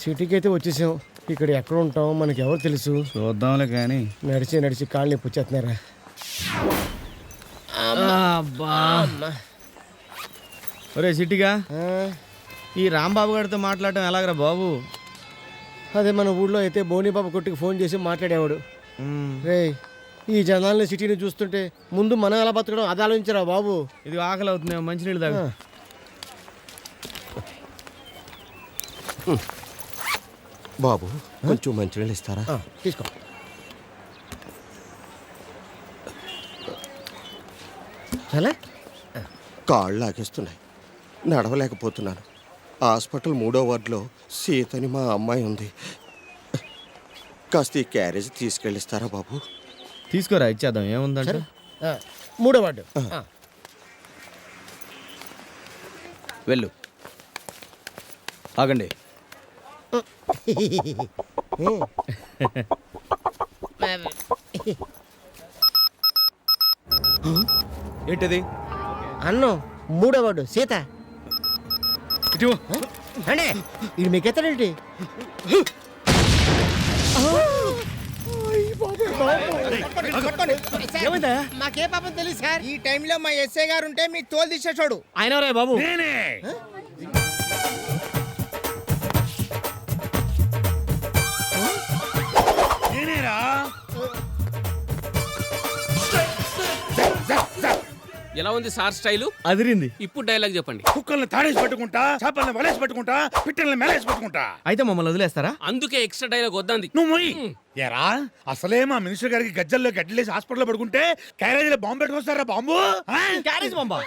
సిటీకి అయితే వచ్చేసాం. ఇక్కడ ఎక్కడ ఉంటాం మనకి ఎవరు తెలుసు. చూద్దాంలే కానీ. నడిచి నడిచి కాళ్ళు నొప్పి వచ్చేస్తున్నారా. ఒరే సిటీగా, ఈ రాంబాబు గారితో మాట్లాడటం ఎలాగరా బాబు? అదే మన ఊళ్ళో అయితే బోనీబాబు కొట్టుకు ఫోన్ చేసి మాట్లాడేవాడు. రే ఈ జనాల్ని సిటీని చూస్తుంటే ముందు మనం ఎలా బతకడం అది ఆలోచించరా బాబు. ఇది ఆకలి అవుతుంది, మంచినీళ్ళు తాగు. బాబు కొంచెం మంచినీళ్ళు ఇస్తారా? తీసుకో. చాలా కాళ్ళు లాగేస్తున్నాయి, నడవలేకపోతున్నాను. హాస్పిటల్ 3వ వార్డులో సీతని మా అమ్మాయి ఉంది. కాస్త ఈ క్యారేజ్ తీసుకెళ్ళిస్తారా బాబు? తీసుకోరా, ఇచ్చేద్దాం. ఏముందంటే 3వ వార్డు. వెళ్ళు. ఆగండి. ఏంటిది? అన్నం 3వ వార్డు సీత. అంటే ఇది మీకెత్తడేంటి? మాకే పాపం తెలియదు సార్. ఈ టైంలో మా ఎస్ఐ గారు ఉంటే మీ తోలు తీసేసాడు. ఆయన రే బాబు. ఎలా ఉంది సార్ స్టైలు? అదిరింది. ఇప్పుడు డైలాగ్ చెప్పండి. కుక్కల్ని తాడేసి పట్టుకుంటా, చేపల్ని వలేసి పట్టుకుంటా, పిట్టల్ని మేలేసి పట్టుకుంటా. అయితే మమ్మల్ని వదిలేస్తారా? అందుకే ఎక్స్ట్రా డైలాగ్ వద్దంది. నువ్వు మొయ్యి. ఏరా అసలే మా మినిస్టర్ గారికి గజ్జల్లో గడ్డలేసి హాస్పిటల్లో పడుకుంటే క్యారేజీలో బాంబు పెట్టుకొస్తారా? బాంబు క్యారేజ్ బాంబా?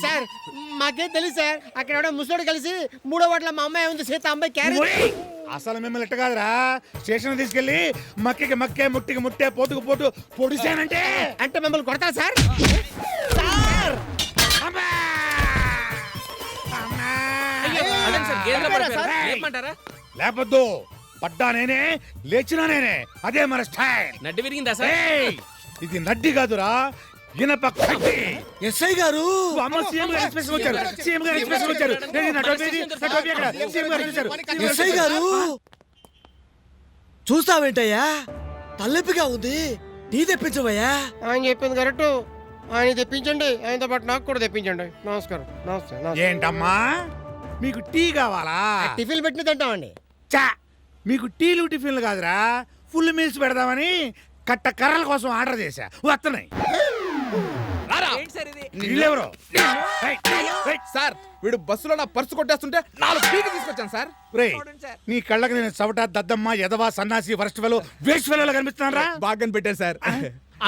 సార్ మాకేం తెలుసు సార్. అక్కడ ఎవడో ముసలోడు కలిసి 3వ వార్డులో మా అమ్మాయి ఉంది సీత, అమ్మాయి క్యారెట్. అసలు మిమ్మల్ని ఎట్ట కాదురా, స్టేషన్ తీసుకెళ్లి మక్కికి మక్కే, ముట్టికి ముట్టే, పోటుకు పోటు పొడిచానంటే అంటే మిమ్మల్ని కొడతారా సార్? అదేంటి సార్, గేదెలా పడిపోయారా? లేపమంటారా? లేపొద్దు. పడ్డా నేనే, లేచినా నేనే. అదే మన స్టైల్. నడ్డి విరిగిందా సార్? ఏయ్, ఇది నడ్డి కాదురా, ఇనప కడ్డి. ఎస్ఐ గారు అమ్మ సీఎం గారు ఎక్స్ప్రెషన్ వచ్చారు. సీఎం గారు ఎక్స్ప్రెషన్ వచ్చారు. నేను నా టోపీ ఏది? నా టోపీ ఎక్కడ? సీఎం గారు వచ్చారు. ఎస్ఐ గారు చూస్తావేంటయ్యా, తలెప్పిగా ఉంది, టీ తెప్పించవయ్యా. ఆయన చెప్పింది కరెక్ట్. ఆయన తెప్పించండి, ఆయనతో పాటు నాకు కూడా తెప్పించండి. నమస్కారం. నమస్తే. ఏంటమ్మా మీకు టీ కావాలా? టిఫిన్ పెట్టిన తింటామండి. చా, మీకు టీలు టిఫిన్లు కాదురా, ఫుల్ మీల్స్ పెడదామని కట్ట కర్రల కోసం ఆర్డర్ చేశా. వస్తున్నాయి. వీళ్ళెవరు? సార్ వీడు బస్సులో నా పర్సు కొట్టేస్తుంటే 4 పీకి తీసుకొచ్చాను సార్. రేయ్, నీ కళ్ళకి నేను చవట, దద్దమ్మ, ఎదవా, సన్నాసి, వరస్ట్ ఫెలో, వేస్ట్ ఫెలో కనిపిస్తున్నారా? బాగా పెట్టారు సార్.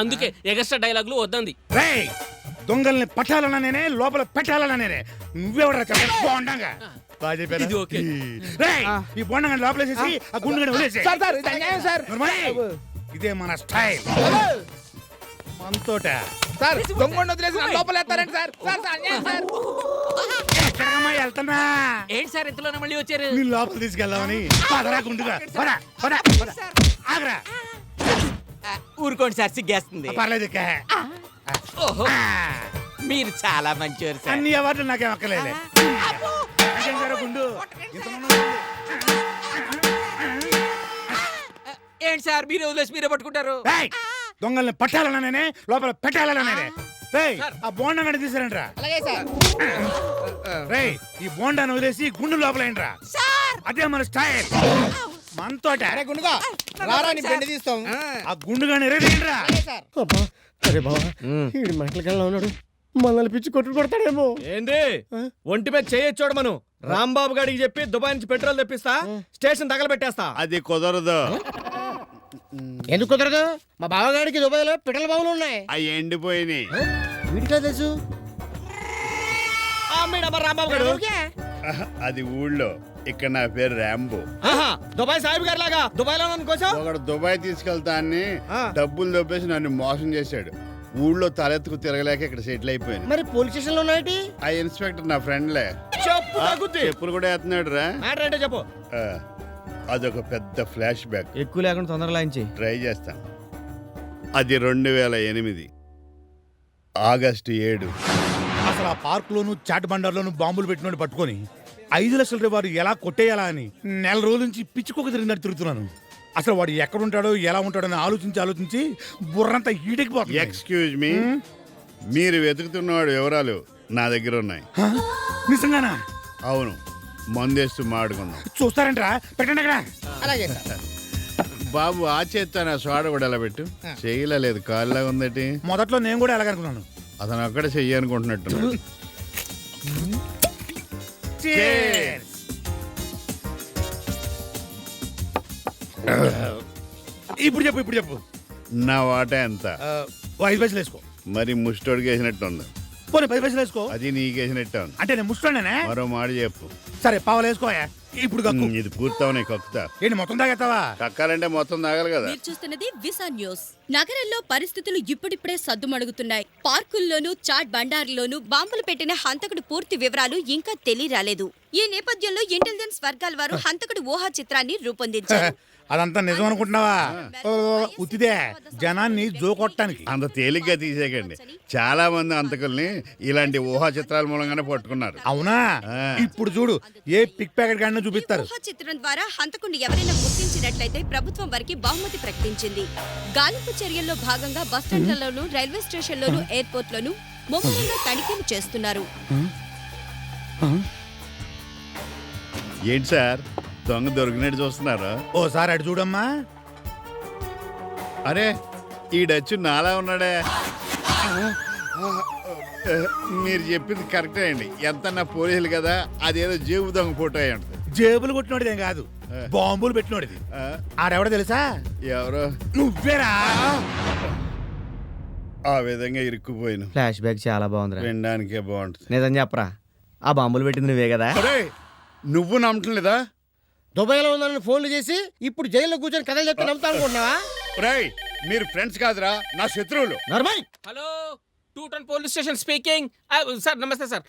అందుకే ఎక్స్ట్రా డైలాగులు వద్దంది. రేయ్, దొంగల్ని పట్టాలన్నా నేనే, లోపల పెట్టాలన్నా నేనే. నువ్వెవడరా చెప్పండి? బోండంగా బాగా చెప్పారా? ఇది ఓకే. రేయ్, ఈ బోండంగా లోపలేసేసి ఆ గుండు వదిలేసి. సార్ ఇది అన్యాయం సార్. ఇదే మన స్టైల్. మనతోట సార్ దొంగ వదిలేసి నన్ను లోపలేస్తారండి సార్. సార్ అన్యాయం సార్. ఎక్కడమ్మా వెళ్తున్నా? ఏంటి సార్ ఇంతలోనే మళ్ళీ వచ్చారు? నీ లోపల తీసుకెళ్దామని. పదరా గుండుగా, పద పద పద. ఆగరా. ఊరుకోండి సార్, సిగ్గేస్తుంది. పర్లేదు ఇక. ఓహో, మీరు చాలా మంచివారు సార్. అన్ని అవార్డులు నాకేం అక్కర్లేదు. గుండు ఏంటి సార్ మీరు వదిలేసి మీరే పట్టుకుంటారు? రేయ్, దొంగల్ని పట్టాలన్నా నేనే, లోపల పెట్టాలన్నా నేనే. రేయ్, ఆ బోండా గడి తీసారంట్రా. అలాగే సార్. రేయ్, ఈ బోండాను వదిలేసి గుండు లోపల ఏంట్రా. అదే మన స్టైల్. మనతోట. అరే గుండుగా రారా, నీ బెండ తీస్తాం. ఆ గుండుగాని ఎరేంట్రా. అబ్బా అరే బాబా, వీడి మంటల కల్లా ఉన్నాడు. మనల్ని పిచ్చి కొట్టు కొడతాడేమో. ఏంది ఒంటి మీద చేయొచ్చోడు. మనం రాంబాబు గారికి చెప్పి దుబాయ్ నుంచి పెట్రోల్ తెప్పిస్తా, స్టేషన్ తగలబెట్టేస్తా. అది కుదరదు. ఎందుకు కుదరదు? మా బావగాడికి దుబాయ్లో పిట్టల బావులు ఉన్నాయి. అవి ఎండిపోయినాయి. వీటిలో తెలుసు. రాంబాబు గారు అది ఊళ్ళో, ఇక్కడ నా పేరు రాంబో. దుబాయ్ సాహిబ్ గారి లాగా దుబాయ్ లో కోసం ఒకడు దుబాయ్ తీసుకెళ్తా అని డబ్బులు దొబ్బేసి నన్ను మోసం చేశాడు. ఊళ్ళో తలెత్తుకు తిరగలేక ఇక్కడ సెటిల్ అయిపోయాను. మరి పోలీస్ స్టేషన్ లో ఉన్నాయి. ఆ ఇన్స్పెక్టర్ నా ఫ్రెండ్లే. చెప్పులు కూడా వేస్తున్నాడు రా. చెప్పు. అదొక పెద్ద ఫ్లాష్ బ్యాక్. ఎక్కువ లేకుండా తొందరగా లాంచి ట్రై చేస్తాను. అది 2008 ఆగస్టు 7. అసలు ఆ పార్క్ లోను చాట్ బండర్లోను బాంబులు పెట్టినోడు పట్టుకొని 5 లక్షల వాడు ఎలా కొట్టేయాలా అని నెల రోజుల నుంచి పిచ్చుకోక తిరిగినట్టు తిరుగుతున్నాను. అసలు వాడు ఎక్కడ ఉంటాడో ఎలా ఉంటాడో అని ఆలోచించి బుర్రంతా ఈడెక్కిపోతుంది. ఎక్స్క్యూజ్ మీ, మీరు వెతుకుతున్నవాడు వివరాలు నా దగ్గర ఉన్నాయి. నిజంగానా? అవును, మందేస్తూ మాడుకున్నాం. చూస్తారంటరా? పెట్టండి అక్కడ. అలాగే సార్. బాబు ఆ చేత్తో నా సోడ కూడా ఎలా పెట్టు. చేయలేదు, కాళ్ళగా ఉందటి. మొదట్లో నేను కూడా ఎలాగనుకున్నాను. అతను అక్కడే చెయ్యి అనుకుంటున్నట్టు. ఇప్పుడు చెప్పు. నా వాటా ఎంత? 5 పైసలు వేసుకో. మరి ముష్టోడికి వేసినట్టు ఉంది. పోనీ 10 పైసలు వేసుకో. అది నీకేసినట్టే ఉంది. అంటే నేను ముష్టోనేనా? మరో మాట చెప్పు. సరే పావులు వేసుకోయా. ఇప్పుడు కక్కు. ఇది పూర్తవని కక్కుతా. ఏంటి మొత్తం తాగేస్తావా? కక్కాలంటే మొత్తం తాగాలి కదా. మీరు చూస్తున్నది విసా న్యూస్. నగరంలో పరిస్థితులు ఇప్పుడిప్పుడే సద్దుమణుగుతున్నాయి. పార్కుల్లోనూ చాట్ బండారుల్లోనూ బాంబులు పెట్టిన హంతకుడు పూర్తి వివరాలు ఇంకా తెలియరాలేదు. ఈ నేపథ్యంలో ఇంటెలిజెన్స్ వర్గాల వారు హంతకుడు ఊహా చిత్రాన్ని రూపొందించారు. అదంతా నిజం అనుకుంటున్నావా? ఉత్తిదే జనాన్ని జోకొట్టడానికి. అంత తేలిగ్గా తీసేయకండి. చాలా మంది అంతకుల్ని ఇలాంటి ఊహా చిత్రాల మూలంగానే పట్టుకున్నారు. అవునా? ఇప్పుడు చూడు, ఏ పిక్ ప్యాకెట్ గాడిని చూపిస్తారు. ఊహా చిత్రం ద్వారా హంతకుడిని ఎవరైనా గుర్తించినట్లయితే ప్రభుత్వం వారికి బహుమతి ప్రకటించింది. గాలింపు చర్యల్లో భాగంగా బస్టాండ్లలోనూ, రైల్వే స్టేషన్లోనూ, ఎయిర్పోర్ట్లోనూ ముమ్మరంగా తనిఖీలు చేస్తున్నారు. ఏంటి సార్, దొంగ దొరికినట్టు చూస్తున్నారు? ఓసారి అటు చూడమ్మా. అరే, ఈ డచ్చు నాలా ఉన్నాడే. మీరు చెప్పింది కరెక్టే అండి. ఎంత నా పోలీసులు కదా, అదేదో జేబు దొంగ ఫోటో అయ్యి ఉంటుంది. జేబులు కొట్టినోడిదేం కాదు, బాంబులు పెట్టినోడిది. ఆడెవడో తెలుసా? ఎవరో. నువ్వేరా? ఆ విధంగా ఇరుక్కుపోయిన ఫ్లాష్ బ్యాక్ చాలా బాగుంది. వినడానికే బాగుంటుంది. నిజం చెప్పరా, ఆ బాంబులు పెట్టింది నువ్వే కదా? అరే, నువ్వు నమ్మటం లేదా? దుబాయ్లో ఉందని ఫోన్లు చేసి ఇప్పుడు జైల్లో కూర్చొని కథలు చెప్తే నమ్ముతా అనుకుంటున్నావా? రేయ్, మీరు ఫ్రెండ్స్ కాదురా, నా శత్రువులు. నర్మయ్, hello, 2 police station speaking. Sir నమస్తే సార్.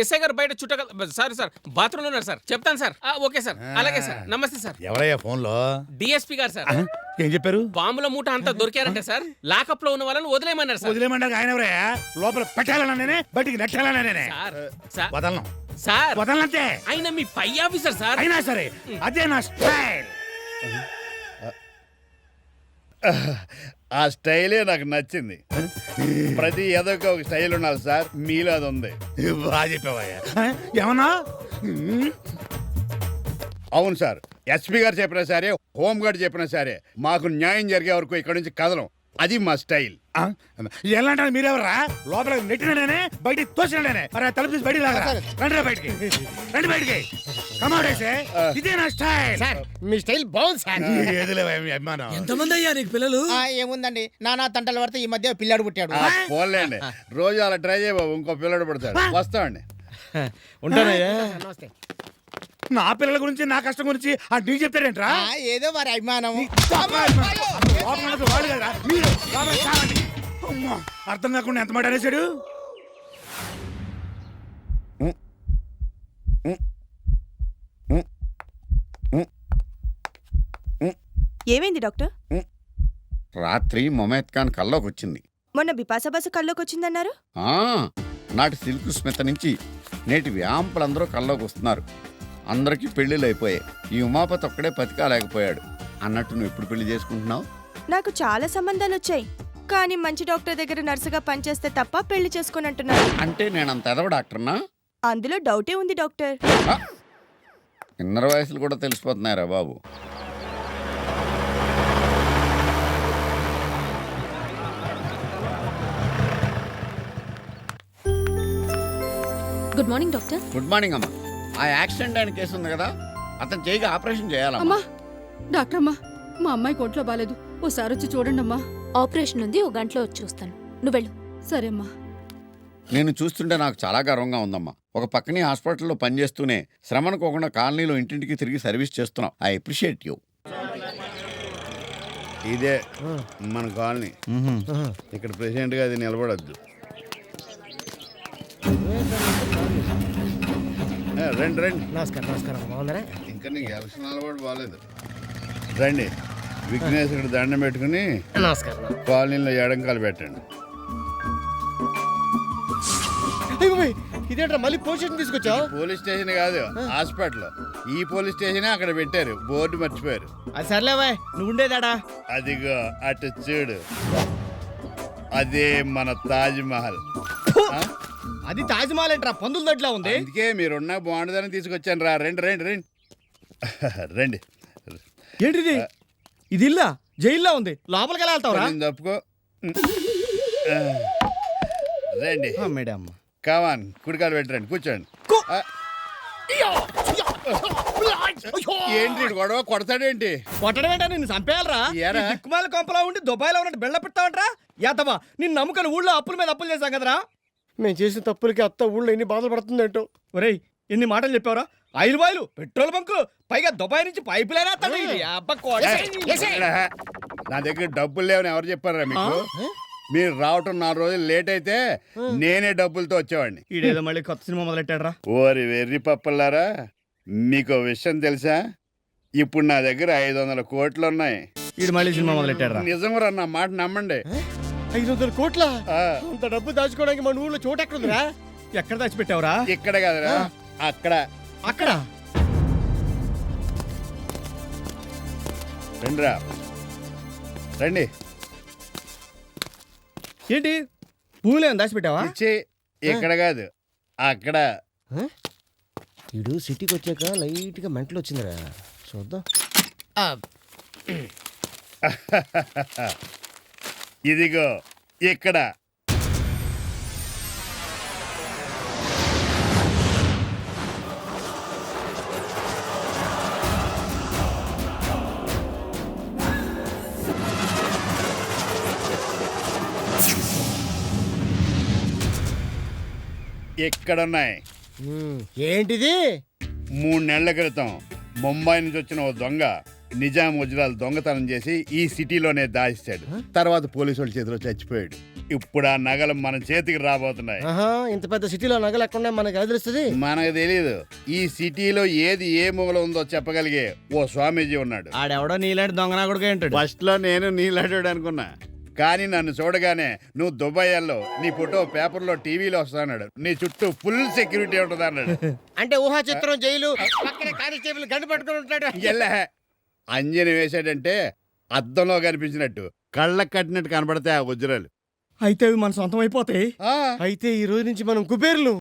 ఎస్ఐ గారు బయట చుట్టగల సార్ బాత్రూంలో ఉన్నారు సార్. చెప్తాను సార్. ఓకే సార్, అలాగే సార్. నమస్తే సార్. ఎవరయ్యా ఫోన్లో? డిఎస్పీ గారు సార్. ఏం చెప్పారు? బాంబుల మూట అంతా దొరికారంటే సార్, లాకప్ లో ఉన్న వాళ్ళని వదిలేయమన్నారు సార్. వదిలేమంటారు ఆయన ఎవరయ్యా? లోపల పెట్టాలన్నా నేనే, బయటికి నెట్టాలన్నా నేనే. సార్ వదలను సార్, వదలనంతే. ఆయన మీ పై ఆఫీసర్ సార్. అయినా సరే అదే నా స్టైల్. ఆ స్టైలే నాకు నచ్చింది. ప్రతి ఏదోకి ఒక స్టైల్ ఉండాలి సార్, మీలో అది ఉంది. బాగా చెప్పావయ్యా. ఏమన్నా? అవును సార్, ఎస్పీ గారు చెప్పినా సరే, హోమ్ గార్డ్ చెప్పినా సరే, మాకు న్యాయం జరిగే వరకు ఇక్కడ నుంచి కదలం. అది మా స్టైల్. ఎలా అంటారు? మీరెవరా? లోపల నెట్టిన నేనే, బయటికి తోసిన నేనే. మరి తలుపు తీసి బయటికి లాగా. రండి బయటికి, రండి బయటికి. కమాడేసే, ఇదే నా స్టైల్. సార్ మీ స్టైల్ బాగుంది సార్. ఏదిలే మీ అభిమానం. ఎంతమంది అయ్యా నీకు పిల్లలు? ఏముందండి, నానా తంటలు పడితే ఈ మధ్య పిల్లాడు పుట్టాడు. పోలేండి, రోజు అలా ట్రై చేయబాబు, ఇంకో పిల్లడు పడతాడు. వస్తామండి. ఉంటానయ్యా. నమస్తే. నా పిల్లల గురించి, నా కష్టం గురించి నీకు చెప్తారేంట్రా? ఏదో వారి అభిమానం. వాళ్ళు కదా మీరు. అమ్మా, అర్థం కాకుండా ఎంత మాట అనేసాడు. ఏమైంది డాక్టర్? రాత్రి మొమేద్ ఖాన్ కల్లోకి వచ్చింది. మొన్న బిపాసా బసు కల్లోకి వచ్చిందన్నారు. నాటి సిల్క్ స్మిత నుంచి నేటి వ్యాంపులందరూ కల్లోకి వస్తున్నారు. అందరికీ పెళ్లిళ్ళు అయిపోయాయి. ఈ ఉమాపతి ఒక్కడే పతికాలేకపోయాడు. అన్నట్టు నువ్వు ఎప్పుడు పెళ్లి చేసుకుంటున్నావు? నాకు చాలా సంబంధాలు వచ్చాయి, కానీ మంచి డాక్టర్ దగ్గర నర్సుగా పనిచేస్తే తప్ప పెళ్లి చేసుకుని అంటున్నారు. అంటే నేను అంత ఎదవ డాక్టర్నా? అందులో డౌటే ఉంది డాక్టర్. ఇన్నర వయసులు కూడా తెలిసిపోతున్నారా బాబు? Good morning doctor. Good morning అమ్మా. ఆ యాక్సిడెంట్ అయిన కేసు ఉంది కదా, అతను చేయిగా ఆపరేషన్ చేయాలమ్మా. డాక్టర్ అమ్మా, మా అమ్మాయి ఒంట్లో బాలేదు, ఓసారి వచ్చి చూడండి అమ్మా. ఆపరేషన్ ఉంది, 1 గంటలో వచ్చి చూస్తాను. నువ్వు వెళ్ళు. సరే అమ్మా. నేను చూస్తుంటే నాకు చాలా గర్వంగా ఉందమ్మా. ఒక పక్కనే హాస్పిటల్లో పనిచేస్తూనే శ్రమనుకోకుండా కాలనీలో ఇంటింటికి తిరిగి సర్వీస్ చేస్తున్నావు. I appreciate you. ఇదే మన కాలనీ. ఇక్కడ ప్రెసిడెంట్ గా అది నిలబడద్దు. రండి రండి. నమస్కారం. నమస్కారం. బాగుందరా? ఇంకా నీకు ఎలక్షన్ అలవాటు బాగాలేదు. రండి, విఘ్నేశ్వరుడు దండం పెట్టుకుని నమస్కారం. కాలనీలో ఎడంకాలు పెట్టండి. ఇదేంట్రా మళ్ళీ పొజిషన్ తీసుకొచ్చావు? పోలీస్ స్టేషన్ కాదు, హాస్పిటల్. ఈ పోలీస్ స్టేషన్ అక్కడ పెట్టారు, బోర్డు మర్చిపోయారు. అది సర్లేవాయ్, నువ్వు ఉండేదాడా? అదిగో అటు చూడు, అదే మన తాజ్ మహల్. అది తాజ్మహల్ ఏంట్రా, పందుల దొడ్లా ఉంది. అందుకే మీరున్నా బాగుండదని తీసుకొచ్చాను రా. రండి రండి రండి రండి. ఏంటిది? ఇది ఇల్లా? జైల్లో ఉంది, లోపలికి ఎలా వెళ్తావురా? నేను తప్పుకో. రండి మేడం, కావాన్, కుడికాలు పెట్టండి, కూర్చోండి. ఆ. ఏంటి ఈడు గొడవ, కొడతాడేంటి? కొట్టడం ఏంటా? నిన్ను చంపేయాలరా? ఏరా? దిక్కుమాల కొంపలా ఉండి దుబాయ్లో ఉన్నట్టు బిళ్ళ పెడతావంటరా? యాతవా, నిన్ను నమ్ముకొని ఊళ్ళో అప్పుల మీద అప్పులు చేశాం కదరా. మేము చేసిన తప్పులకి అత్త ఊళ్ళో ఎన్ని బాధలు పడుతుందేంటో. ఒరేయ్, ఎన్ని మాటలు చెప్పావురా? ఆయిల్ బాయిలు, పెట్రోల్ బంకులు, పైగా దుబాయ్ నుంచి పైపు లైన్ నా దగ్గర డబ్బులు లేవని ఎవరు చెప్పారా మీకు? మీరు రావటం 4 రోజులు లేట్ అయితే నేనే డబ్బులతో వచ్చేవాడిని. ఈడేదో మళ్ళీ కొత్త సినిమా మొదలెట్టాడరా. ఓరి వెర్రి పప్పలారా, మీకు విషయం తెలుసా? ఇప్పుడు నా దగ్గర 500 కోట్లు ఉన్నాయి. ఈడు మళ్ళీ సినిమా మొదలెట్టాడరా. నిజంగా నా మాట నమ్మండి. 500 కోట్ల? ఆ, అంత డబ్బు దాచుకోవడానికి మన ఊళ్ళో చోటు ఎక్కడుందిరా? ఎక్కడ దాచిపెట్టావురా? ఇక్కడ కదరా, అక్కడ. అక్కడ రండిరా రండి. ఏంటి, భూమిలో ఏమైనా దాచిపెట్టావా? ఇచ్చి ఇక్కడ కాదు, అక్కడ. ఇడు సిటీకి వచ్చాక లైట్గా మెంటలు వచ్చిందిరా, చూద్దాం. ఇదిగో ఇక్కడ. ఇక్కడున్నాయి. ఏంటిది? 3 నెలల క్రితం ముంబై నుంచి వచ్చిన ఓ దొంగ నిజాం వజ్రాలు దొంగతనం చేసి ఈ సిటీలోనే దాయిస్తాడు. తర్వాత పోలీసు వాళ్ళ చేతిలో చచ్చిపోయాడు. ఇప్పుడు ఆ నగలు మన చేతికి రాబోతున్నాయి. ఆహా, ఇంత పెద్ద సిటీలో నగలు ఎక్కడ మనకు అది తెలుస్తుంది? మనకు తెలియదు. ఈ సిటీలో ఏది ఏ మూల ఉందో చెప్పగలిగే ఓ స్వామీజీ ఉన్నాడు. ఆడెవడో నీలాంటి దొంగనా కొడుకు ఏంటాడు. ఫస్ట్ లో నేను నీలాడాడు అనుకున్నా, కానీ నన్ను చూడగానే నువ్వు దుబాయ్ వెళ్ళో, నీ ఫోటో పేపర్లో టీవీలో వస్తాడు, నీ చుట్టూ ఫుల్ సెక్యూరిటీ ఉంటుంది అన్నాడు. అంటే ఊహా చిత్రం, జైలు పక్కనే కానిస్టేబుల్ గంట పట్టుకుని ఉంటాడు. ఎల్లే అంజని వేసాడంటే అద్దంలో కనిపించినట్టు కళ్ళకు కట్టినట్టు కనబడతాయి ఆ వజ్రాలు. అయితే అవి మన సొంతం అయిపోతాయి. ఆ, అయితే ఈ రోజు నుంచి మనం కుబేర్లు.